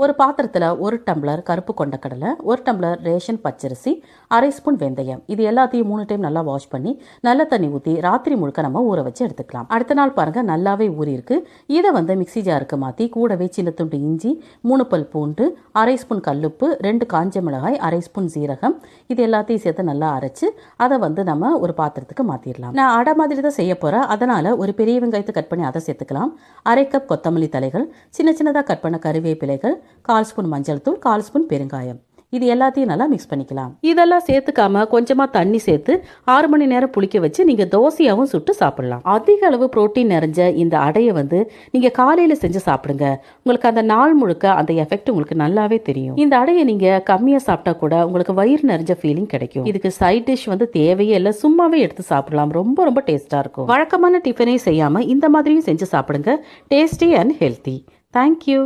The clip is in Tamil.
ஒரு பாத்திரத்தில் 1 டம்ளர் கருப்பு கொண்டக்கடலை, 1 டம்ளர் ரேஷன் பச்சரிசி, அரை ஸ்பூன் வெந்தயம், இது எல்லாத்தையும் 3 டைம் நல்லா வாஷ் பண்ணி நல்ல தண்ணி ஊற்றி ராத்திரி முழுக்க நம்ம ஊற வச்சு எடுத்துக்கலாம். அடுத்த நாள் பாருங்க நல்லாவே ஊறி இருக்கு. இதை மிக்ஸி ஜாருக்கு மாற்றி கூடவே சின்ன துண்டு இஞ்சி, 3 பல் பூண்டு, அரை ஸ்பூன் கல்லுப்பு, 2 காஞ்ச மிளகாய், அரை ஸ்பூன் சீரகம், இது எல்லாத்தையும் சேர்த்து நல்லா அரைச்சு அதை நம்ம ஒரு பாத்திரத்துக்கு மாற்றிடலாம். நான் அடை மாதிரி தான் செய்ய போகிறேன், அதனால் ஒரு பெரிய வெங்காயத்தை கட் பண்ணி அதை சேர்த்துக்கலாம். அரை கப் கொத்தமல்லி தலைகள், சின்ன சின்னதாக கட் பண்ண கருவேப்பிலைகள், 1/4 ஸ்பூன் மஞ்சள் தூள், 1/4 ஸ்பூன் பெருங்காயம், இது எல்லாத்தையும் நல்லா மிக்ஸ் பண்ணிக்கலாம். இதெல்லாம் சேர்த்துக்காம கொஞ்சமாக தண்ணி சேர்த்து 6 மணி நேரம் புளிக்க வச்சு நீங்கள் தோசையாகவும் சுட்டு சாப்பிடலாம். அதிக அளவு புரோட்டீன் நிறைஞ்ச இந்த அடையை நீங்கள் காலையில் செஞ்சு சாப்பிடுங்க. உங்களுக்கு அந்த நாள் முழுக்க அந்த எஃபெக்ட் உங்களுக்கு நல்லாவே தெரியும். இந்த அடையை நீங்கள் கம்மியாக சாப்பிட்டா கூட உங்களுக்கு வயிறு நிறைஞ்ச ஃபீலிங் கிடைக்கும். இதுக்கு சைட் டிஷ் தேவையே இல்லை, சும்மாவே எடுத்து சாப்பிடலாம். ரொம்ப ரொம்ப டேஸ்டாக இருக்கும். வழக்கமான டிஃபனே செய்யாமல் இந்த மாதிரியும் செஞ்சு சாப்பிடுங்க. Tasty and healthy. தேங்க்யூ.